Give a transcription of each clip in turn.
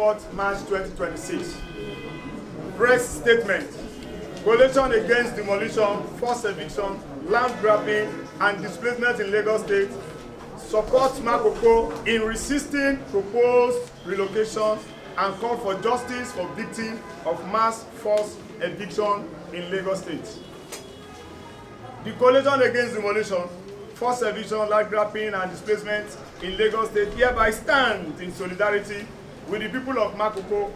March 2026. Press statement. Coalition Against Demolition, Forced Eviction, Landgrabbing, and Displacement in Lagos State supports Makoko in resisting proposed relocation and call for justice for victims of mass forced eviction in Lagos State. The Coalition Against Demolition, Forced Eviction, Landgrabbing, and Displacement in Lagos State hereby stand in solidarity with the people of Makoko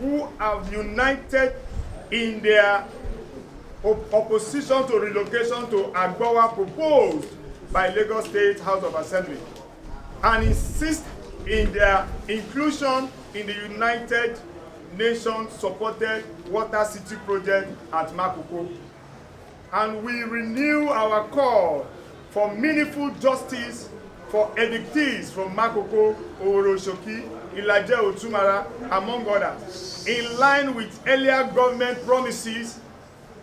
who have united in their opposition to relocation to Agbowa proposed by Lagos State House of Assembly and insist in their inclusion in the United Nations supported Water City project at Makoko. And we renew our call for meaningful justice for evictees from Makoko, Oroshoki, Ilaje Otumara, among others, in line with earlier government promises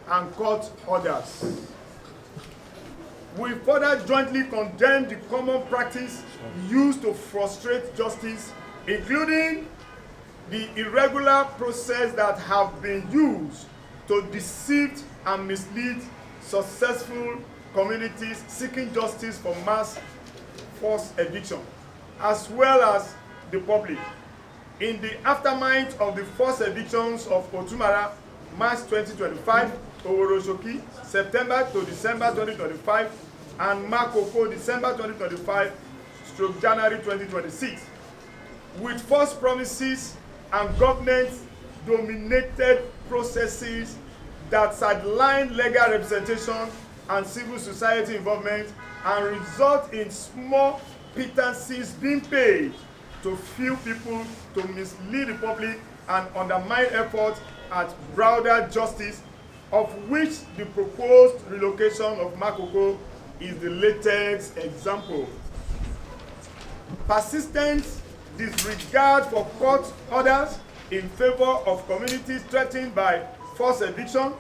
and court orders. We further jointly condemn the common practice used to frustrate justice, including the irregular process that have been used to deceive and mislead successful communities seeking justice for mass forced eviction, as well as the public. In the aftermath of the forced evictions of Otumara, March 2025, Oroshoki, September to December 2025, and Makoko, December 2025, January 2026, with false promises and government-dominated processes that sideline legal representation and civil society involvement and result in small pittances being paid to few people to mislead the public and undermine efforts at broader justice, of which the proposed relocation of Makoko is the latest example. Persistent disregard for court orders in favor of communities threatened by forced eviction,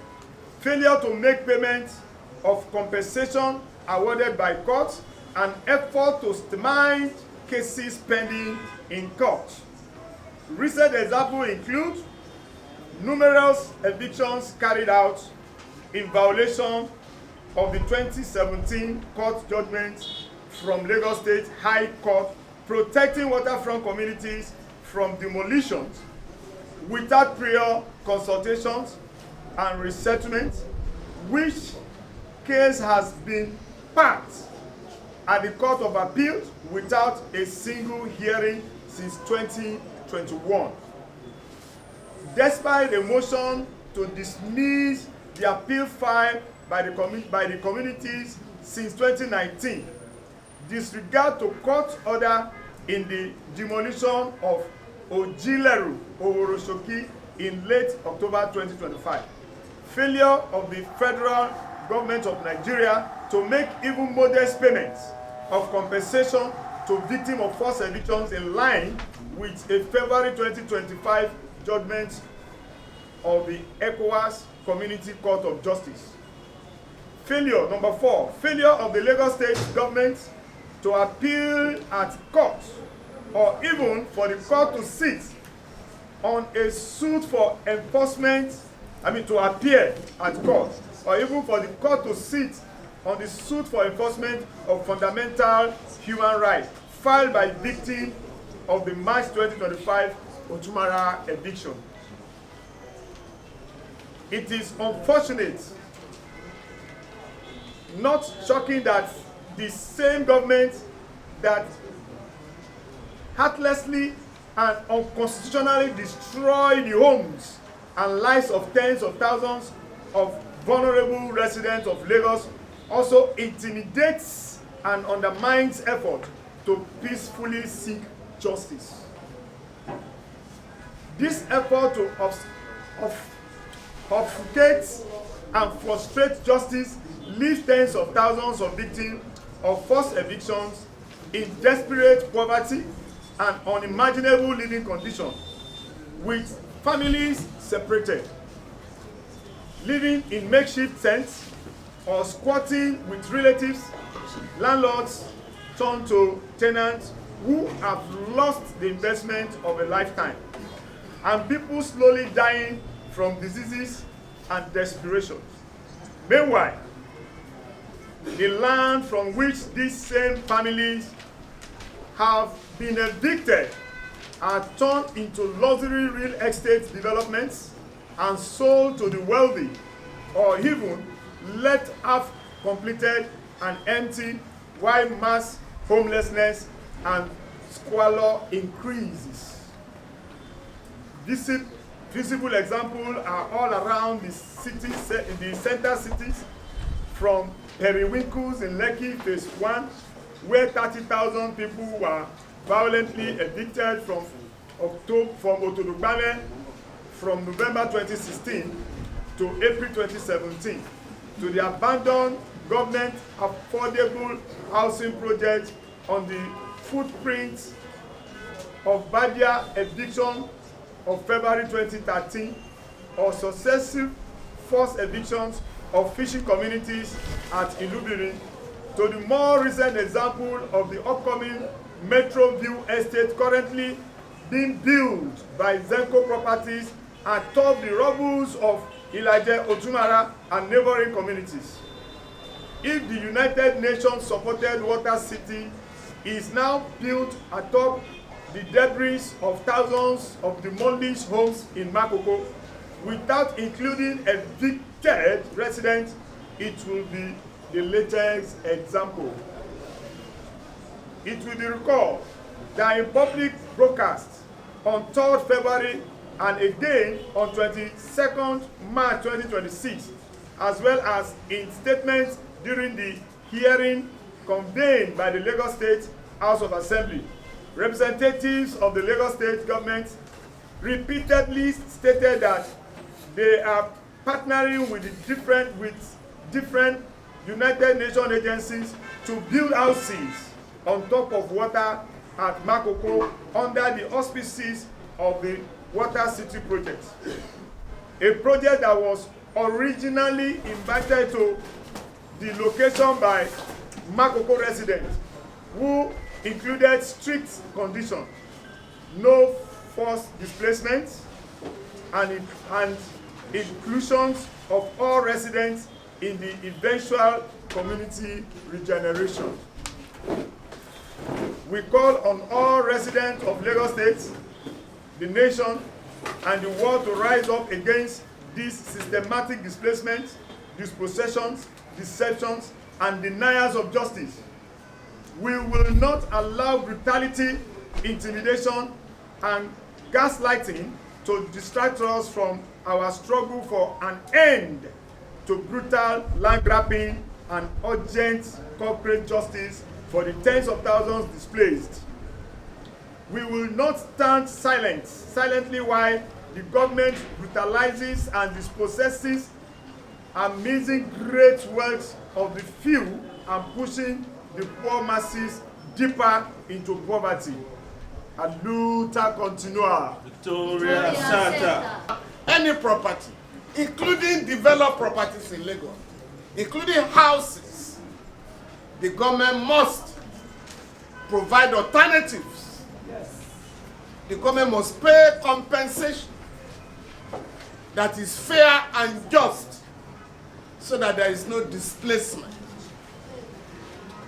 failure to make payments of compensation awarded by courts, and effort to stymie cases pending in court. Recent examples include numerous evictions carried out in violation of the 2017 court judgment from Lagos State High Court protecting waterfront communities from demolitions without prior consultations and resettlement, which case has been parked at the Court of Appeal without a single hearing since 2021. Despite a motion to dismiss the appeal filed by the communities since 2019, disregard to court order in the demolition of Ojileru, Oroshoki in late October 2025, failure of the federal government of Nigeria to make even modest payments of compensation to victims of forced evictions in line with a February 2025 judgment of the ECOWAS Community Court of Justice. Failure, number 4, failure of the Lagos State government to appeal at court or even for the court to sit on a suit for enforcement, to appear at court, or even for the court to sit on the suit for enforcement of fundamental human rights filed by victims of the March 2025 Otumara eviction. It is unfortunate, not shocking, that the same government that heartlessly and unconstitutionally destroyed the homes and lives of tens of thousands of vulnerable residents of Lagos also intimidates and undermines effort to peacefully seek justice. This effort to obfuscate and frustrate justice leaves tens of thousands of victims of forced evictions in desperate poverty and unimaginable living conditions, with families separated, living in makeshift tents, or squatting with relatives. Landlords turn to tenants who have lost the investment of a lifetime. and people slowly dying from diseases and desperation. Meanwhile, the land from which these same families have been evicted are turned into luxury real estate developments and sold to the wealthy, or even left half completed and empty, while mass homelessness and squalor increases. Visible examples are all around the cities, the center cities, from Periwinkles in Lekki Phase 1, where 30,000 people were violently evicted from Otodugbame from November 2016 to April 2017, to the abandoned government affordable housing project on the footprint of Badia eviction of February 2013, or successive forced evictions of fishing communities at Ilubiri, to the more recent example of the upcoming Metro View estate currently being built by Zenko Properties atop the rubbles of Ilaje, Otumara, and neighboring communities. If the United Nations supported water city is now built atop the debris of thousands of demolished homes in Makoko, without including evicted residents, it will be the latest example. It will be recalled that in public broadcasts on 3rd February and again on 22nd March 2026, as well as in statements during the hearing convened by the Lagos State House of Assembly, representatives of the Lagos State government repeatedly stated that they are partnering with different United Nations agencies to build houses on top of water at Makoko under the auspices of the Water City project, a project that was originally invited to the location by Makoko residents, who included strict conditions, no forced displacement, and inclusions of all residents in the eventual community regeneration. We call on all residents of Lagos State, the nation, and the world to rise up against these systematic displacements, dispossessions, deceptions, and denials of justice. We will not allow brutality, intimidation, and gaslighting to distract us from our struggle for an end to brutal land grabbing and urgent corporate justice for the tens of thousands displaced. We will not stand silently while the government brutalizes and dispossesses amazing great wealth of the few and pushing the poor masses deeper into poverty. A luta continua. Victoria Santa. Any property, including developed properties in Lagos, including houses, the government must provide alternatives. Yes. The government must pay compensation that is fair and just, so that there is no displacement.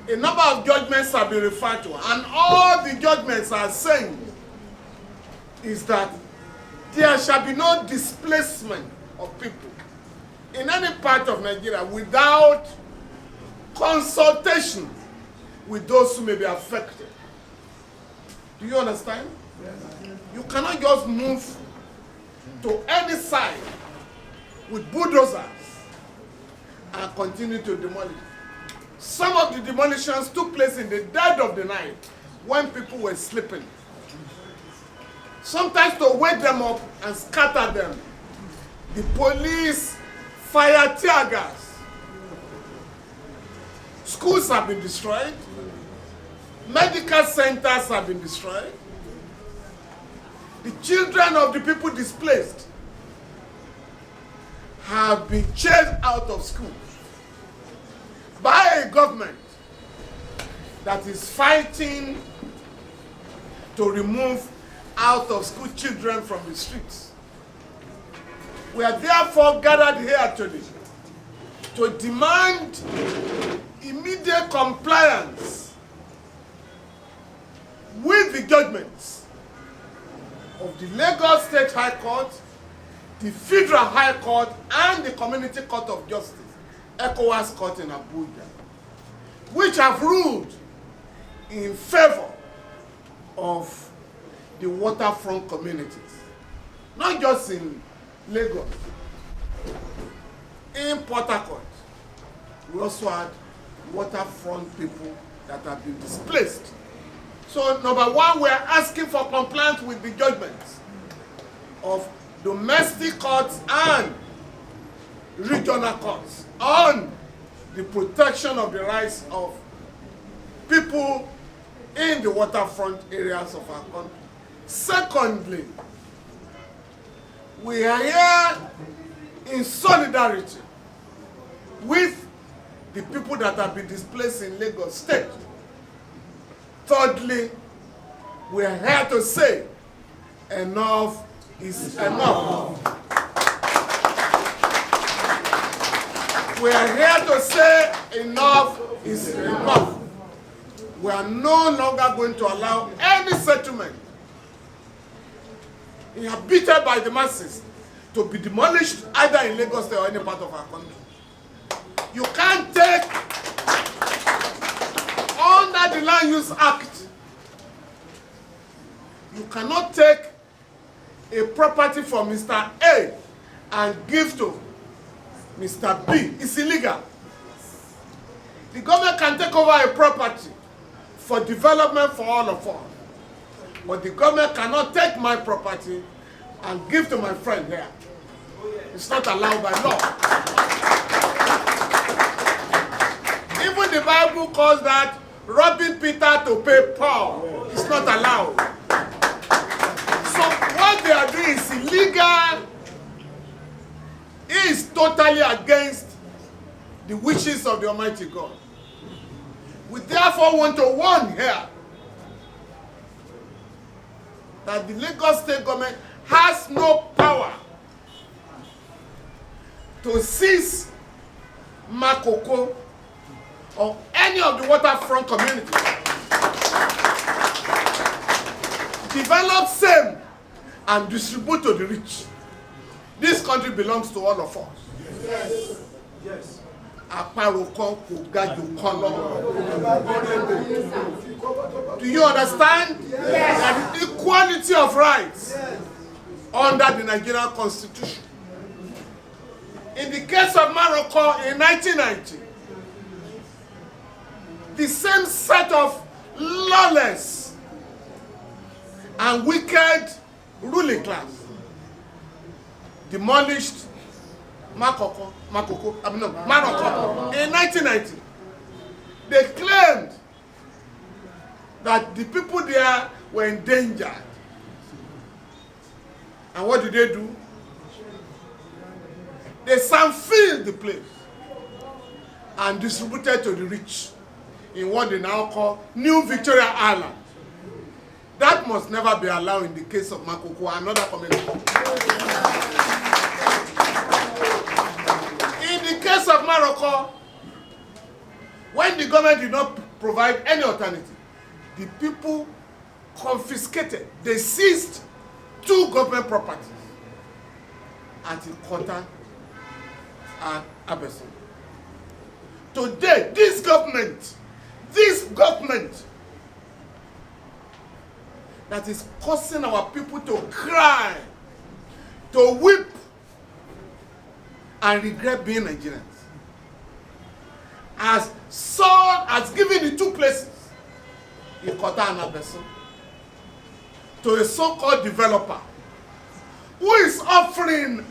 A number of judgments have been referred to, and all the judgments are saying is that there shall be no displacement of people in any part of Nigeria without consultation with those who may be affected. Do you understand? Yes. You cannot just move to any side with bulldozers and continue to demolish. Some of the demolitions took place in the dead of the night when people were sleeping. Sometimes to wake them up and scatter them, the police fire tear gas. Schools have been destroyed. Medical centers have been destroyed. The children of the people displaced have been chased out of school by a government that is fighting to remove out of school children from the streets. We are therefore gathered here today to demand immediate compliance with the judgments of the Lagos State High Court, the Federal High Court, and the Community Court of Justice, ECOWAS Court in Abuja, which have ruled in favor of the waterfront communities, not just in Lagos. In Port Harcourt, we also had waterfront people that have been displaced. So, number one, we are asking for compliance with the judgments of domestic courts and regional courts on the protection of the rights of people in the waterfront areas of our country. Secondly, we are here in solidarity with the people that have been displaced in Lagos State. Thirdly, we are here to say enough is enough. We are here to say enough is enough. We are no longer going to allow any settlement inhabited by the masses to be demolished either in Lagos State or any part of our country. You can't take, under the Land Use Act, you cannot take a property from Mr. A and give to Mr. B. It's illegal. The government can take over a property for development for all of us, but the government cannot take my property and give to my friend here. It's not allowed by law. Even the Bible calls that robbing Peter to pay Paul. It's not allowed. So what they are doing is illegal. It is totally against the wishes of the Almighty God. We therefore want to warn here that the Lagos State government has no power to seize Makoko or any of the waterfront communities, develop same and distribute to the rich. This country belongs to all of us. Yes. Yes. Do you understand? Yes. That equality of rights under the Nigerian Constitution. In the case of Morocco in 1990, the same set of lawless and wicked ruling class demolished Morocco in 1990. They claimed that the people there were endangered. And what did they do? They filled the place and distributed to the rich in what they now call New Victoria Island. That must never be allowed in the case of Makoko, another community. In the case of Morocco, when the government did not provide any alternative, the people confiscated, they seized 2 government properties at Ikota and Abeson. Today, this government that is causing our people to cry, to weep, and regret being Nigerians, has given the 2 places, Ikota and Abeson, to a so-called developer who is offering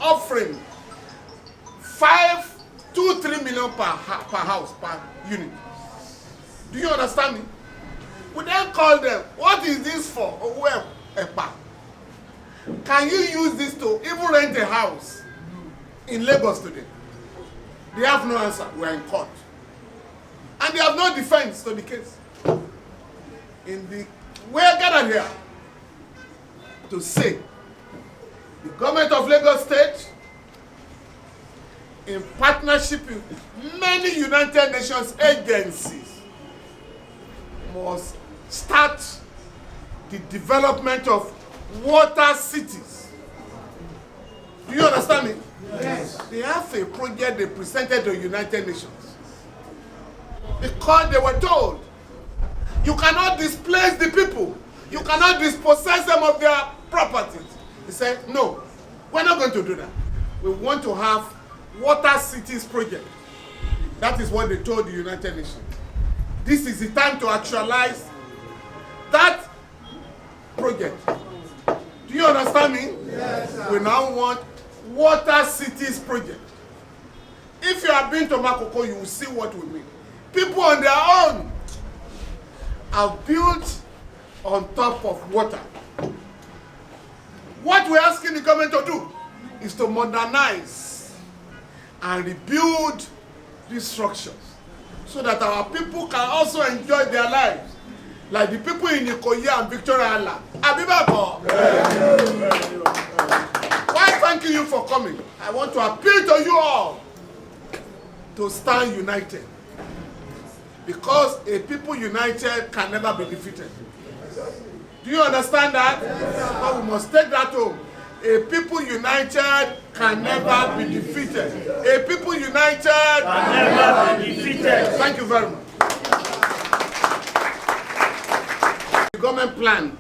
2-3 million per house, per unit. Do you understand me? We then call them, what is this for? Well, can you use this to even rent a house in Lagos today? They have no answer. We are in court. And they have no defense to the case. We are gathered here to say the government of Lagos State, in partnership with many United Nations agencies, must start the development of water cities. Do you understand me? Yes. They have a project they presented to the United Nations because they were told you cannot displace the people, you cannot dispossess them of their properties. He said, no, we're not going to do that. We want to have water cities project. That is what they told the United Nations. This is the time to actualize that project. Do you understand me? Yes, sir. We now want water cities project. If you have been to Makoko, you will see what we mean. People on their own have built on top of water. What we're asking the government to do is to modernize and rebuild these structures so that our people can also enjoy their lives like the people in Ikoyi and Victoria Island. Abibako. While thanking you for coming, I want to appeal to you all to stand united, because a people united can never be defeated. Do you understand that? But we must take that home. A people united can never be defeated. A people united can never be defeated. Thank you very much. The government plan.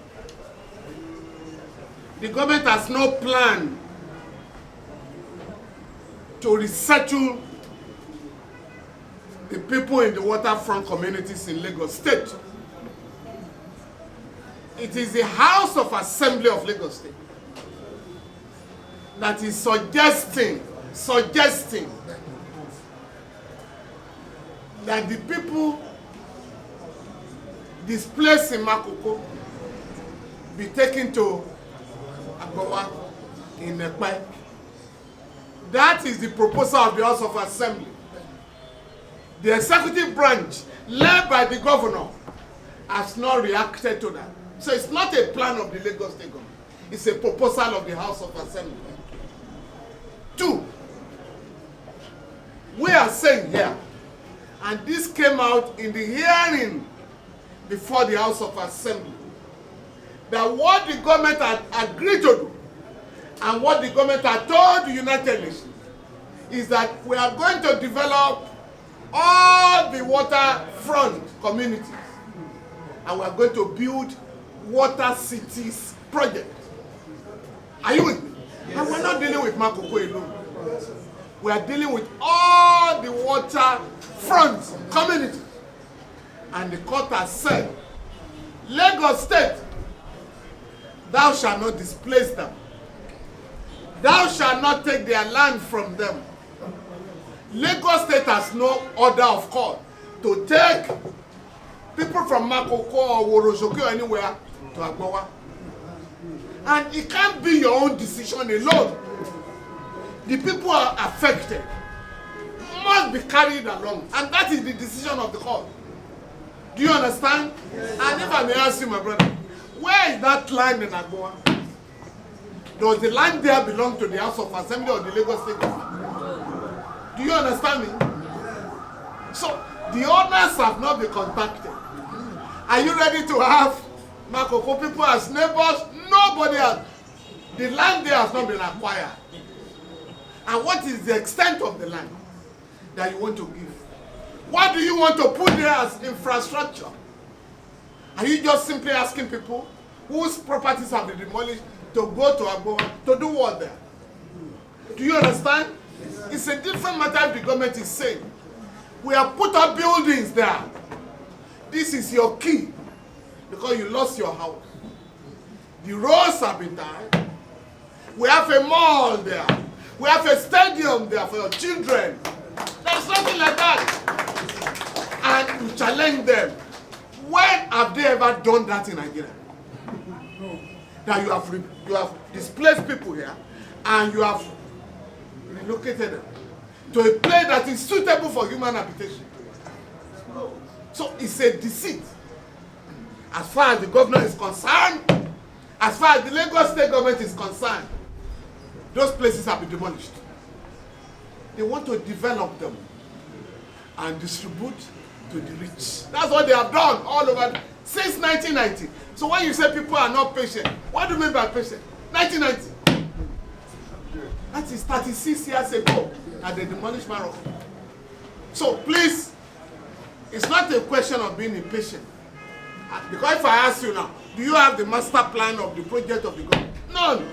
The government has no plan to resettle the people in the waterfront communities in Lagos State. It is the House of Assembly of Lagos State that is suggesting that the people displaced in Makoko be taken to Agbowa in Ekpe. That is the proposal of the House of Assembly. The executive branch, led by the governor, has not reacted to that. So it's not a plan of the Lagos State government. It's a proposal of the House of Assembly. 2, we are saying here, and this came out in the hearing before the House of Assembly, that what the government had agreed to do and what the government had told the United Nations is that we are going to develop all the waterfront communities and we are going to build water cities project. Are you with me? Yes. And we're not dealing with Makoko alone. We are dealing with all the waterfront communities. And the court has said, Lagos State, thou shalt not displace them. Thou shalt not take their land from them. Lagos State has no order of court to take people from Makoko or Worojoki or anywhere to Agbowa. And it can't be your own decision alone. The people who are affected must be carried along. And that is the decision of the court. Do you understand? Yes. And if I may ask you, my brother, where is that land in Agbowa? Does the land there belong to the House of Assembly or the Lagos State government? Do you understand me? So, the owners have not been contacted. Are you ready to have Makoko people as neighbors? Nobody has. The land there has not been acquired. And what is the extent of the land that you want to give? What do you want to put there as infrastructure? Are you just simply asking people whose properties have been demolished to go to Agbowa to do what there? Do you understand? It's a different matter if the government is saying, we have put up buildings there. This is your key because you lost your house. The roads have been tied. We have a mall there. We have a stadium there for your children. There's nothing like that. And you challenge them. When have they ever done that in Nigeria? That you have displaced people here and you have relocated them to a place that is suitable for human habitation. So it's a deceit. As far as the governor is concerned, As far as the Lagos state government is concerned, those places have been demolished. They want to develop them and distribute to the rich. That's what they have done all over since 1990. So when you say people are not patient, what do you mean by patient? 1990. That is 36 years ago that they demolished Morocco. So please, it's not a question of being impatient. Because if I ask you now, do you have the master plan of the project of the government? None.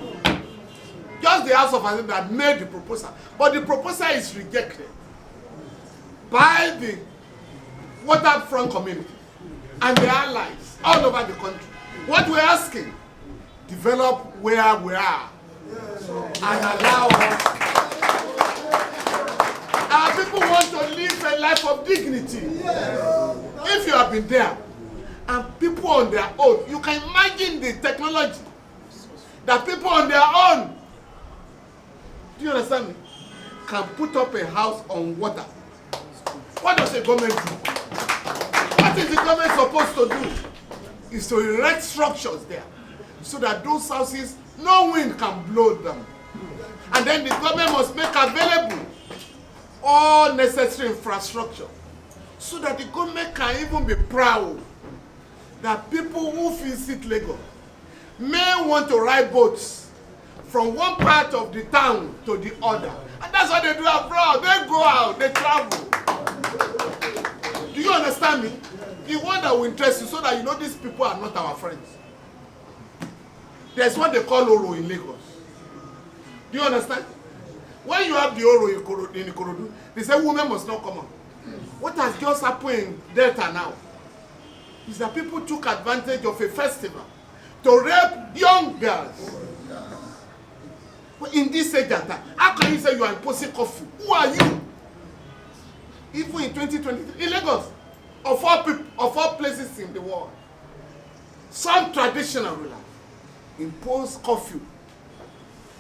Just the House of Assembly that made the proposal. But the proposal is rejected by the waterfront community and their allies all over the country. What we're asking, develop where we are and allow us. Our people want to live a life of dignity. If you have been there, and people on their own, you can imagine the technology that people on their own, do you understand me, can put up a house on water. What does the government do? What is the government supposed to do? Is to erect structures there so that those houses, no wind can blow them. And then the government must make available all necessary infrastructure so that the government can even be proud that people who visit Lagos may want to ride boats from one part of the town to the other. And that's what they do abroad. They go out, they travel. Do you understand me? The one that will interest you so that you know these people are not our friends. There's what they call Oro in Lagos. Do you understand? When you have the Oro in Ikorodu, they say women must not come out. What has just happened in Delta now is that people took advantage of a festival to rape young girls. But in this age and time, how can you say you are imposing curfew? Who are you? Even in 2023, in Lagos, of all places in the world, some traditional rulers impose curfew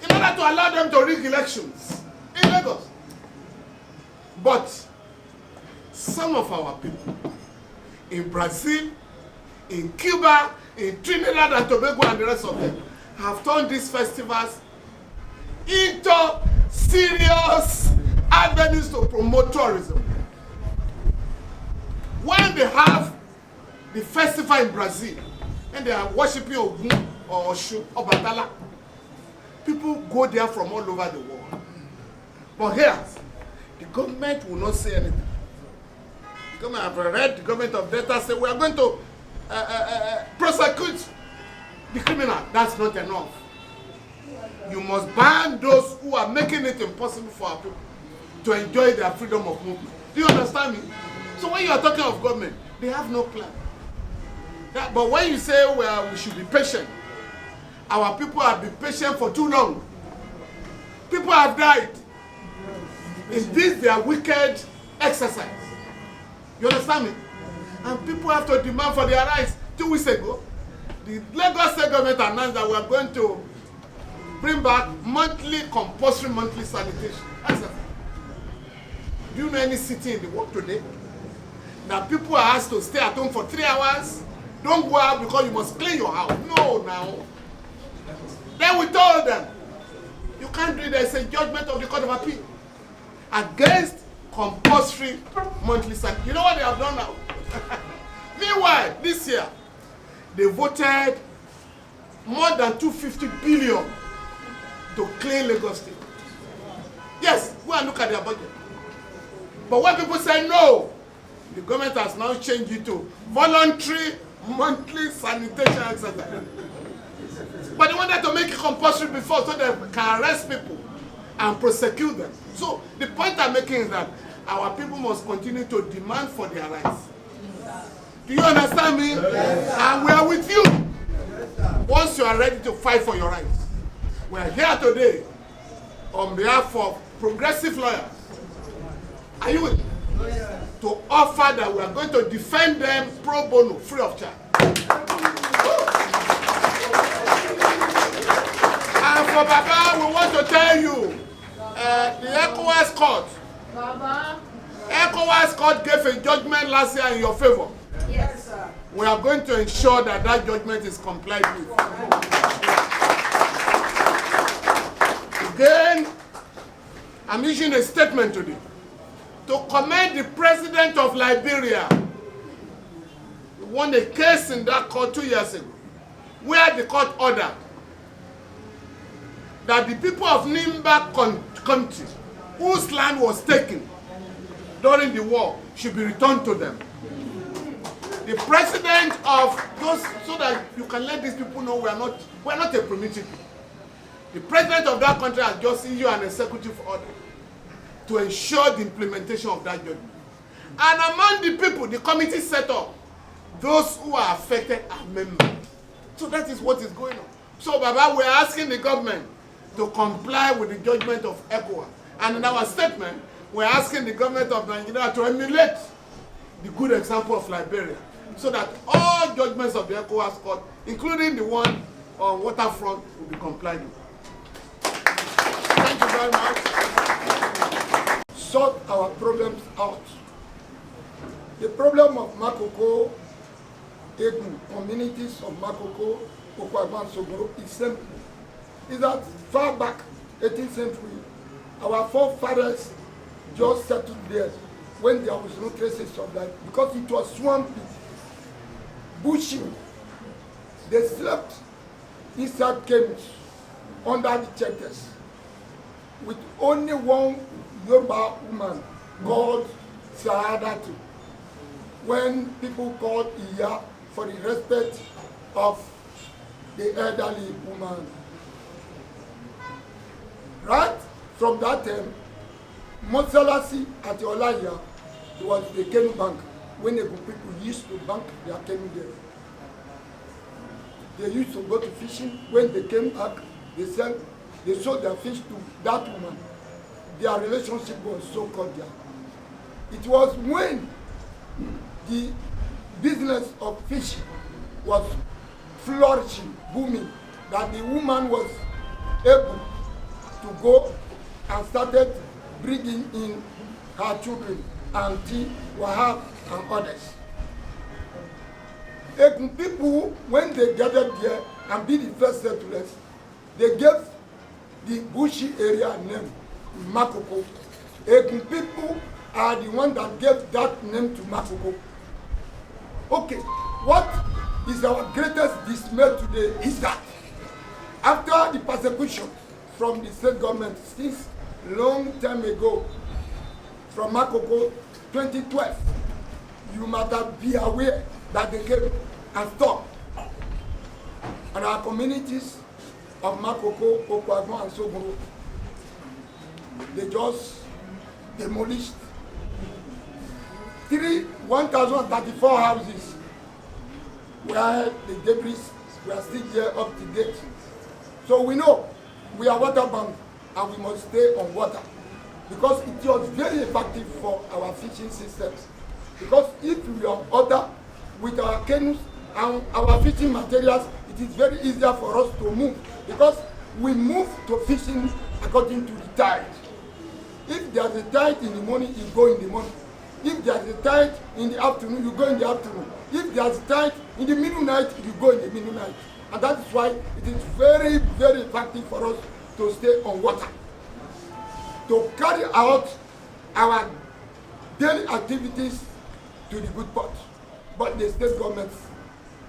in order to allow them to rig elections in Lagos. But some of our people in Brazil, in Cuba, in Trinidad and Tobago and the rest of them have turned these festivals into serious avenues to promote tourism. When they have the festival in Brazil and they are worshiping Ogun or Oshu or Batala, people go there from all over the world. But here, the government will not say anything. I've read the government of Delta say we are going to prosecute the criminal. That's not enough. You must ban those who are making it impossible for our people to enjoy their freedom of movement. Do you understand me? So when you are talking of government, they have no plan. But when you say well, we should be patient, our people have been patient for too long. People have died. Is this their wicked exercise? You understand me? And people have to demand for their rights. 2 weeks ago, the Lagos state government announced that we are going to bring back compulsory monthly sanitation. Do you know any city in the world today that people are asked to stay at home for 3 hours? Don't go out because you must clean your house. No, now. Then we told them, you can't do it. There's a judgment of the Court of Appeal against compulsory monthly sanitation. You know what they have done now? Meanwhile, this year, they voted more than 250 billion to clean Lagos State. Yes, go and look at their budget. But when people say no, the government has now changed it to voluntary monthly sanitation, etc. But they wanted to make it compulsory before so they can arrest people and prosecute them. So the point I'm making is that our people must continue to demand for their rights. Do you understand me? Yes. And we are with you. Yes, once you are ready to fight for your rights. We are here today on behalf of progressive lawyers. Are you with me? Yes. To offer that we are going to defend them pro bono, free of charge. And for Baba, we want to tell you, the ECOWAS court, ECOWAS court gave a judgment last year in your favor. Yes, sir. we are going to ensure that that judgment is complied with. Again, I'm issuing a statement today to commend the president of Liberia, who won a case in that court 2 years ago, where the court ordered that the people of Nimba country, whose land was taken during the war, should be returned to them. The president of those, so that you can let these people know we are not a primitive people. The president of that country has just issued an executive order to ensure the implementation of that judgment. And among the people, the committee set up, those who are affected are members. So that is what is going on. So, Baba, we are asking the government to comply with the judgment of Agbowa. And in our statement, we are asking the government of Nigeria to emulate the good example of Liberia, so that all judgments of the ECOWAS court, including the one on waterfront, will be complied with. Thank you very much. Sort our problems out. The problem of Makoko, Egu, communities of Makoko, Okwagwan, Sogoro is simple. Is that far back, 18th century, our forefathers just settled there when there was no traces of life, because it was swampy, bushy. They slept inside caves under the shelters with only one Yoruba woman called Saadatu. When people called Iya for the respect of the elderly woman. Right from that time, Mosalasi at Olawale was the canoe bank. When the people used to bank their canoe there, they used to go to fishing. When they came back, they sold their fish to that woman. Their relationship was so cordial. It was when the business of fishing was flourishing, booming, that the woman was able to go and started bringing in her children, Auntie, Wahab, and others. And people, when they gathered there and be the first settlers, they gave the bushy area name Makoko. And people are the ones that gave that name to Makoko. Okay, what is our greatest dismay today is that after the persecution from the state government since long time ago, from Makoko 2012, you must be aware that they came and stopped. And our communities of Makoko, Okwagwan, and Sogoro, they just demolished 1,034 houses where the debris were still there up to date. So we know we are waterbound and we must stay on water, because it was very effective for our fishing systems. Because if we are on water with our canoes and our fishing materials, it is very easier for us to move, because we move to fishing according to the tide. If there's a tide in the morning, you go in the morning. If there's a tide in the afternoon, you go in the afternoon. If there's a tide in the middle night, you go in the middle night. And that is why it is very, very effective for us to stay on water, to carry out our daily activities to the good part. But the state governments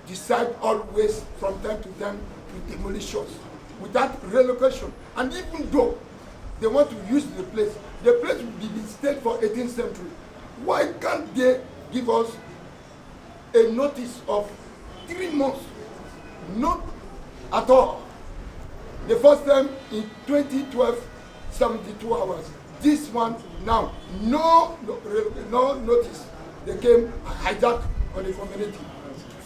decide always from time to time to demolish us without relocation. And even though they want to use the place will be the state for 18th century. Why can't they give us a notice of 3 months? Not at all. The first time in 2012, 72 hours. This one now, no notice. They came and hijacked on the community.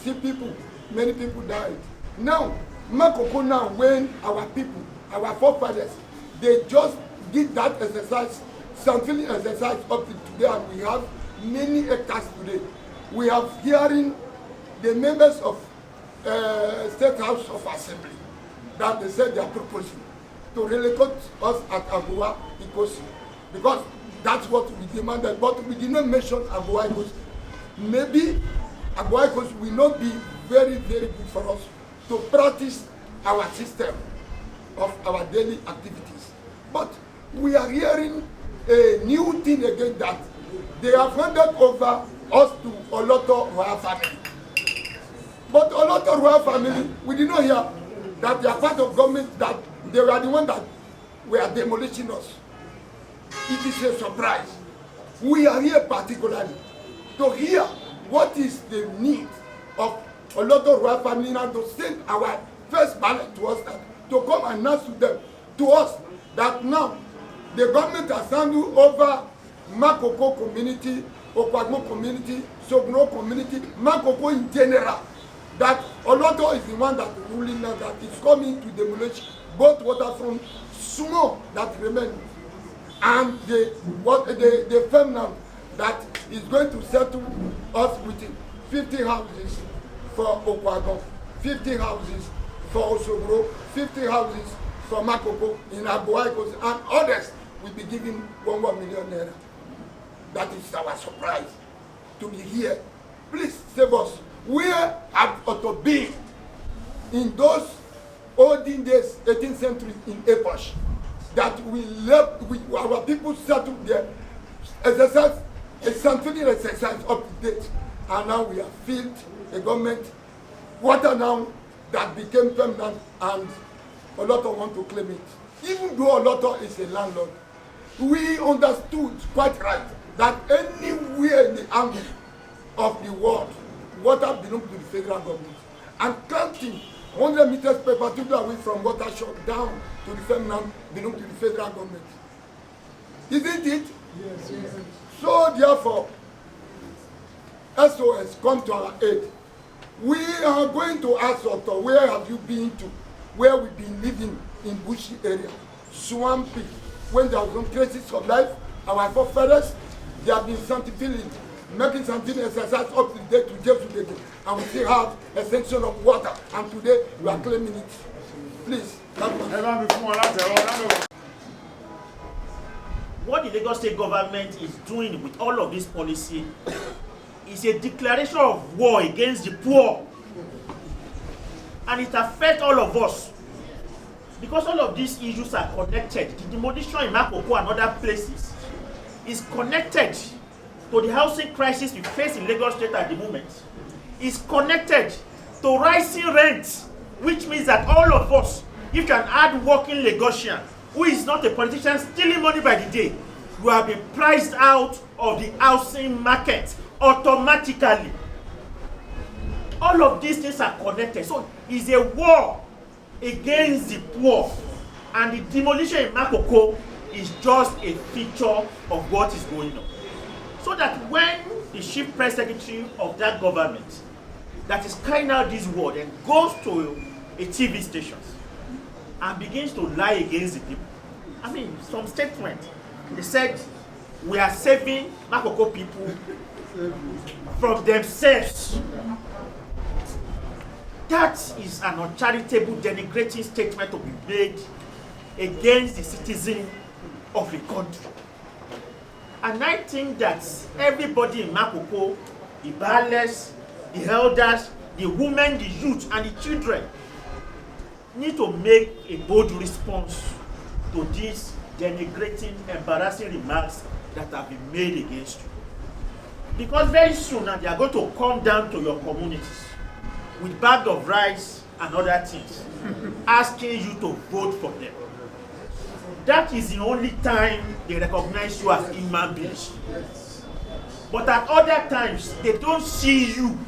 See people, many people died. Now, Makoko now, when our people, our forefathers, they just did that exercise, something exercise up to today, and we have many hectares today. We have hearing the members of State House of Assembly that they said they are proposing to relocate us at Agbowa Ikosi, because that's what we demanded, but we did not mention Agbowa Ikosi. Maybe Agbowa will not be very, very good for us to practice our system of our daily activities. But we are hearing a new thing again, that they have handed over us to Oloto royal family. But Oloto royal family, we did not hear that they are part of government, that they were the one that were demolishing us. It is a surprise. We are here particularly to hear what is the need of Oloto royal family now to send our first ballot to us, to come and announce to us that now the government has handed over Makoko community, Okwagmo community, Sogno community, Makoko in general, that Oloto is the one that is ruling now, that is coming to demolish both waterfront, small that remain, and the firm now that is going to settle us with 50 houses for Okwagmo, 50 houses for Osogro, 50 houses for Makoko in Agbowa, and others will be given 1 million naira. That is our surprise to be here. Please save us. Where have Otto been in those olden days, 18th century in Epoch, that we left, our people settled there, exercise, a scientific exercise up to date, and now we have filled a government water now that became permanent, and Oloto want to claim it. Even though Oloto is a landlord, we understood quite right that anywhere in the angle of the world, water belongs to the federal government. And counting 100 meters per particular away from water shot down to the feminine belongs to the federal government. Isn't it? Yes, yes. So therefore, SOS come to our aid. We are going to ask Otto, where have you been to? Where we've been living in bushy area, swampy, when there was some traces of life, our forefathers, they have been scientifically making scientific exercise up to the day to today, and we still have a section of water, and today we are claiming it. Please, what the Lagos State government is doing with all of this policy is a declaration of war against the poor. And it affects all of us. Because all of these issues are connected. The demolition in Makoko and other places is connected to the housing crisis we face in Lagos State at the moment. It's connected to rising rents, which means that all of us, if you are an hard-working Lagosian who is not a politician stealing money by the day, you have been priced out of the housing market automatically. All of these things are connected. So it's a war against the poor. And the demolition in Makoko is just a feature of what is going on. So that when the chief press secretary of that government that is carrying out this war then goes to a TV station and begins to lie against the people. I mean, some statement, they said, we are saving Makoko people from themselves. That is an uncharitable, denigrating statement to be made against the citizen of a country. And I think that everybody in Makoko, the ballers, the elders, the women, the youth, and the children need to make a bold response to these denigrating, embarrassing remarks that have been made against you. Because very soon now they are going to come down to your communities with bag of rice and other things, asking you to vote for them. That is the only time they recognize you as human beings. But at other times, they don't see you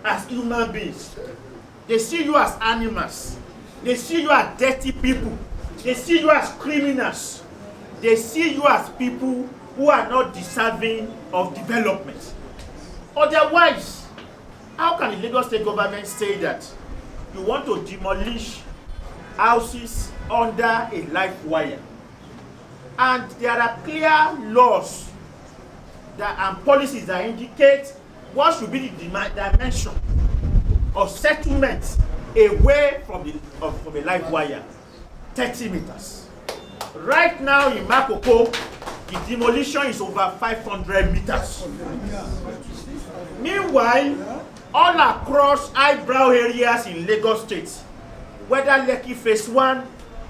as human beings. They see you as animals. They see you as dirty people. They see you as criminals. They see you as people who are not deserving of development. Otherwise, how can the Lagos State government say that you want to demolish houses under a live wire? And there are clear laws and policies that indicate what should be the dimension of settlement away from a live wire. 30 meters. Right now in Makoko, the demolition is over 500 meters. Meanwhile, all across eyebrow areas in Lagos State, whether Lekki Phase 1,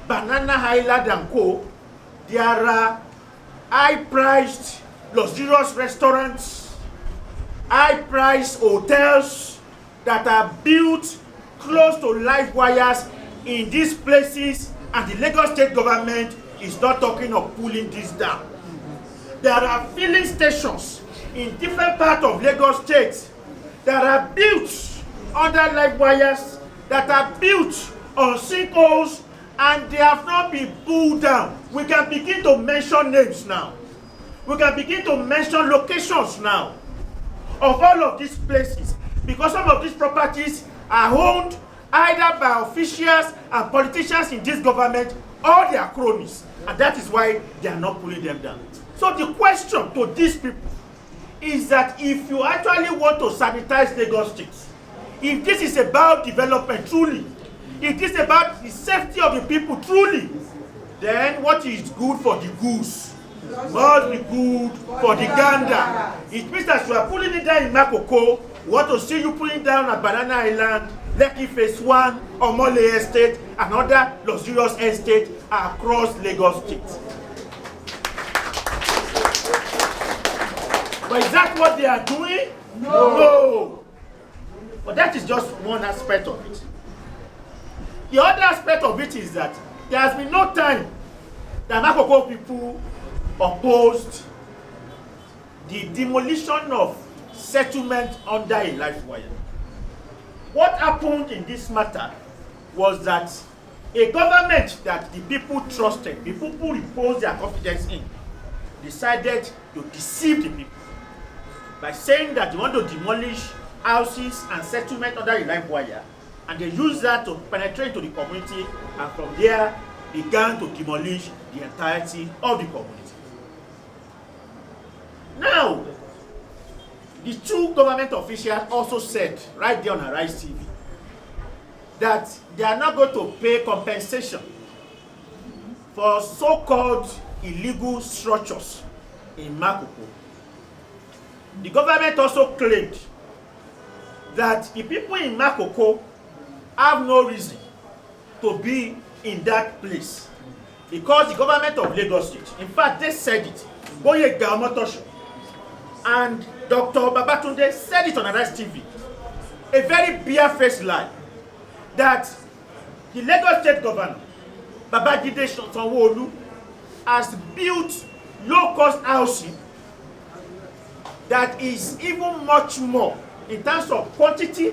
Banana Island and Co., there are high-priced, luxurious restaurants, high-priced hotels that are built close to live wires in these places, and the Lagos State government is not talking of pulling this down. There are filling stations in different parts of Lagos State that are built under live wires, that are built on sinkholes, and they have not been pulled down. We can begin to mention names now. We can begin to mention locations now of all of these places, because some of these properties are owned either by officials and politicians in this government or their cronies, and that is why they are not pulling them down. So the question to these people is that if you actually want to sanitize Lagos State, if this is about development truly, if this is about the safety of the people truly, then what is good for the goose must be good for the gander. It means that you are pulling it down in Makoko, we want to see you pulling down at Banana Island, Lekki Phase 1, Omole Estate, and other luxurious estates across Lagos State. But is that what they are doing? No. But that is just one aspect of it. The other aspect of it is that there has been no time that Makoko people opposed the demolition of settlement under a live wire. What happened in this matter was that a government that the people trusted, the people reposed their confidence in, decided to deceive the people by saying that they want to demolish houses and settlement under a live wire, and they used that to penetrate into the community, and from there began to demolish the entirety of the community. Now, the two government officials also said right there on Arise TV that they are not going to pay compensation for so-called illegal structures in Makoko. The government also claimed that the people in Makoko have no reason to be in that place because the government of Lagos State, in fact, they said it, Boye Gaomotosho and Dr. Babatunde said it on Arise TV, a very bare-faced lie, that the Lagos State governor, Babajide Sanwo-Olu, has built low-cost housing that is even much more in terms of quantity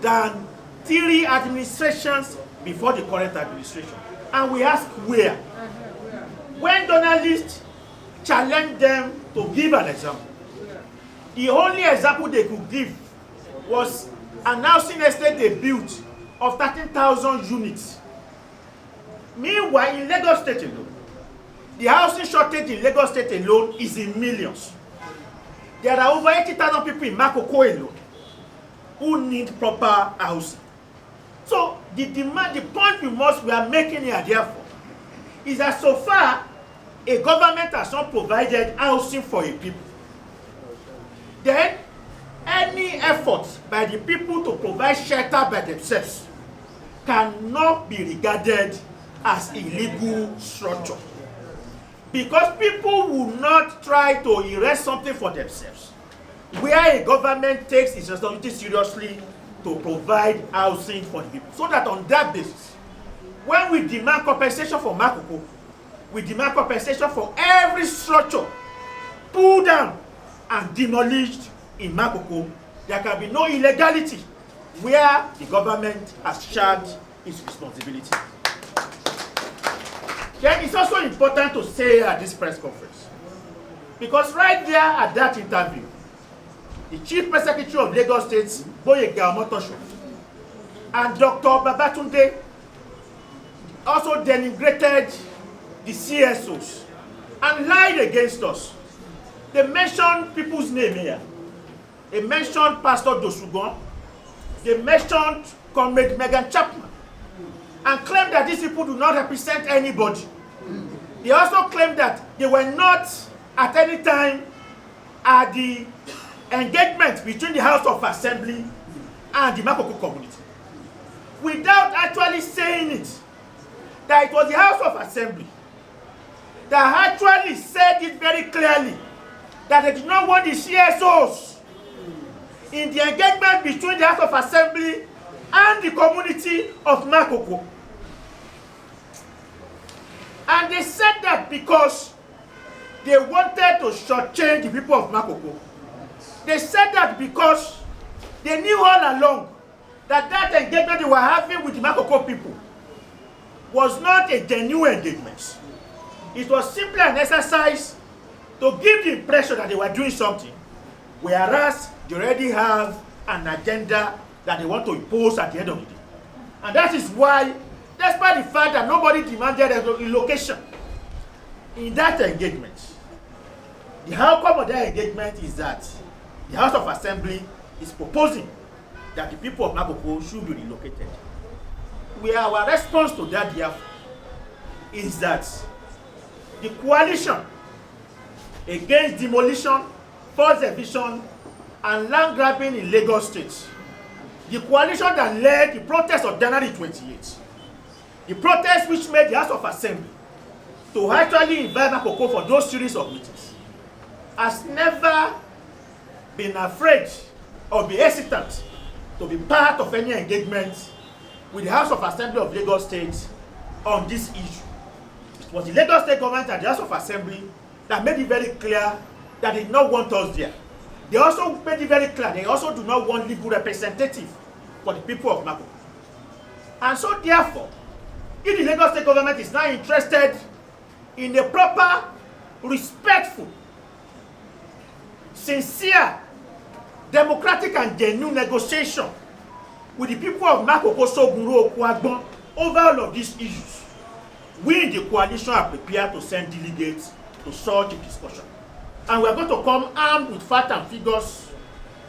than 3 administrations before the current administration. And we ask where? When journalists challenged them to give an example, the only example they could give was an housing estate they built of 13,000 units. Meanwhile, in Lagos State alone, the housing shortage in Lagos State alone is in millions. There are over 80,000 people in Makoko alone who need proper housing. So the point we are making here, therefore, is that so far a government has not provided housing for a people, then any effort by the people to provide shelter by themselves cannot be regarded as illegal structure. Because people will not try to erase something for themselves, where a government takes its responsibility seriously to provide housing for the people. So that on that basis, when we demand compensation for Makoko, we demand compensation for every structure pulled down and demolished in Makoko. There can be no illegality where the government has charged its responsibility. Then it's also important to say at this press conference, because right there at that interview, the Chief Press Secretary of Lagos State, Boye Gaomotosho, and Dr. Babatunde also denigrated the CSOs and lied against us. They mentioned people's name here. They mentioned Pastor Dosugon. They mentioned Comrade Megan Chapman, and claimed that these people do not represent anybody. They also claimed that they were not at any time at the engagement between the House of Assembly and the Makoko community, without actually saying it, that it was the House of Assembly that actually said it very clearly that they did not want the CSOs in the engagement between the House of Assembly and the community of Makoko. And they said that because they wanted to shortchange the people of Makoko. They said that because they knew all along that that engagement they were having with the Makoko people was not a genuine engagement. It was simply an exercise to give the impression that they were doing something, whereas they already have an agenda that they want to impose at the end of the day. And that is why, despite the fact that nobody demanded a relocation in that engagement, the outcome of that engagement is that the House of Assembly is proposing that the people of Makoko should be relocated. Our response to that, therefore, is that the Coalition Against Demolition, Forced Eviction, and Landgrabbing in Lagos State, the coalition that led the protest of January 28, the protest which made the House of Assembly to actually invite Makoko for those series of meetings, has never been afraid or be hesitant to be part of any engagement with the House of Assembly of Lagos State on this issue. It was the Lagos State government and the House of Assembly that made it very clear that they did not want us there. They also made it very clear they also do not want legal representative for the people of Makoko. And so therefore, if the Lagos State government is now interested in a proper, respectful, sincere, democratic and genuine negotiation with the people of Makoko, Soguro, Okwagbon over all of these issues, we in the coalition are prepared to send delegates to such a discussion. And we are going to come armed with facts and figures,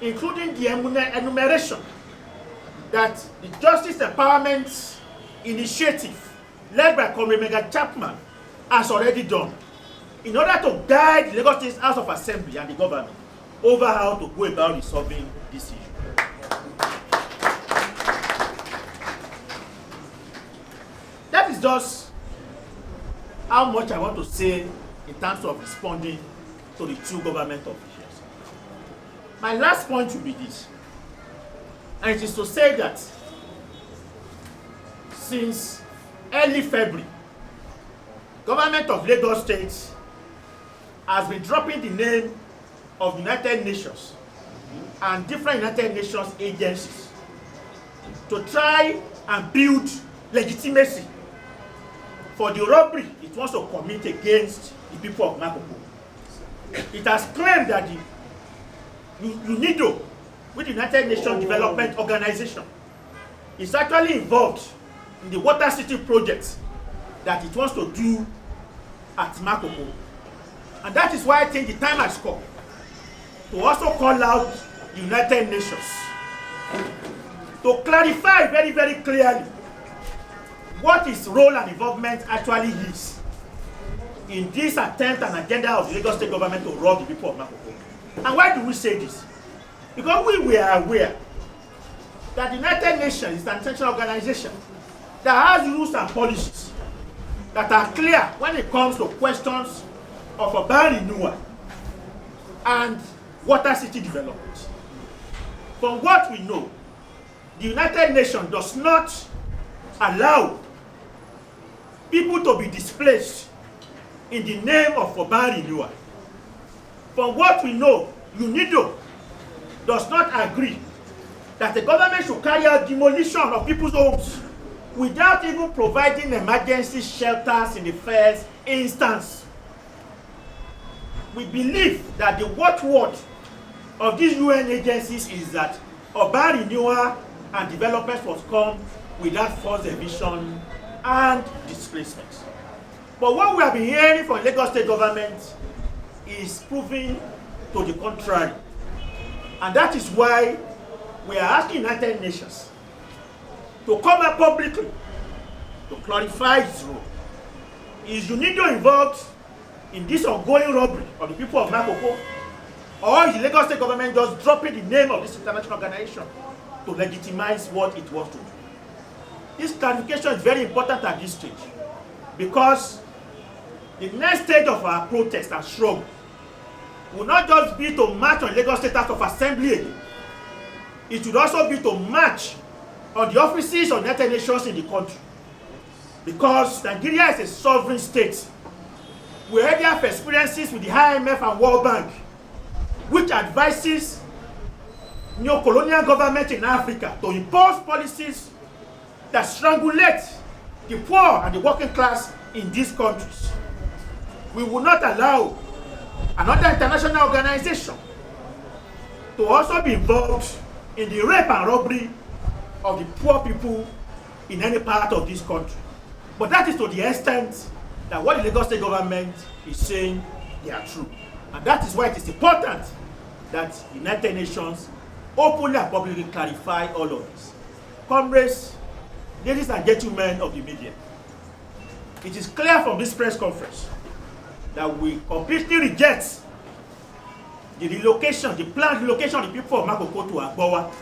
including the enumeration that the Justice Empowerment Initiative, led by Comrade Megan Chapman, has already done, in order to guide the Lagos State House of Assembly and the government over how to go about resolving this issue. That is just how much I want to say in terms of responding to the two government officials. My last point will be this, and it is to say that since early February, government of Lagos State has been dropping the name of United Nations and different United Nations agencies to try and build legitimacy for the robbery it wants to commit against the people of Makoko. It has claimed that the UNIDO, with the United Nations Development Organization, is actually involved in the Water City project that it wants to do at Makoko. And that is why I think the time has come to also call out the United Nations to clarify very, very clearly what its role and involvement actually is in this attempt and agenda of the Lagos State government to rob the people of Makoko. And why do we say this? Because we were aware that the United Nations is an international organization that has rules and policies that are clear when it comes to questions of urban renewal and water city development. From what we know, the United Nations does not allow people to be displaced in the name of urban renewal. From what we know, UNIDO does not agree that the government should carry out demolition of people's homes without even providing emergency shelters in the first instance. We believe that the watchword of these UN agencies is that urban renewal and development must come without forced eviction and displacement. But what we have been hearing from Lagos State government is proving to the contrary. And that is why we are asking United Nations to come out publicly to clarify its role. Is UNIDO involved in this ongoing robbery of the people of Makoko? Or is the Lagos State government just dropping the name of this international organization to legitimize what it wants to do? This clarification is very important at this stage, because the next stage of our protest and struggle will not just be to march on Lagos State House of Assembly again. It should also be to march on the offices of United Nations in the country. Because Nigeria is a sovereign state. We already have experiences with the IMF and World Bank, which advises neo-colonial government in Africa to impose policies that strangulate the poor and the working class in these countries. We will not allow another international organization to also be involved in the rape and robbery of the poor people in any part of this country. But that is to the extent that what the Lagos State government is saying, they are true. And that is why it is important that the United Nations openly and publicly clarify all of this. Comrades, ladies and gentlemen of the media, it is clear from this press conference that we completely reject the relocation, the planned relocation of the people of Makoko to Agbowa.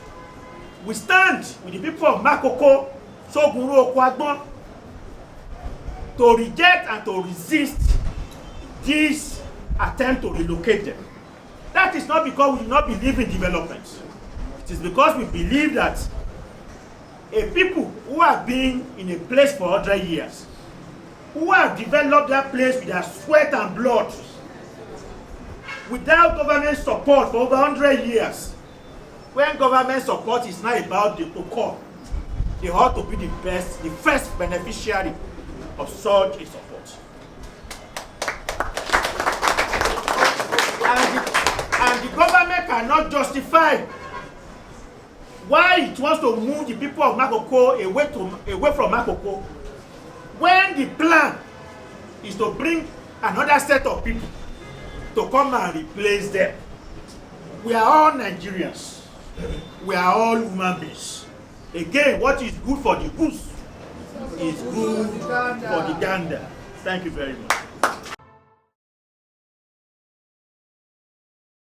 We stand with the people of Makoko, Soguru, Okwagbon, to reject and to resist this attempt to relocate them. That is not because we do not believe in development. It is because we believe that a people who have been in a place for 100 years, who have developed that place with their sweat and blood, without government support for over 100 years, when government support is not about the to-come, they ought to be the first beneficiary of such a support. And the government cannot justify why it wants to move the people of Makoko away from Makoko when the plan is to bring another set of people to come and replace them. We are all Nigerians. We are all human beings. Again, what is good for the goose is good for the gander. Thank you very much.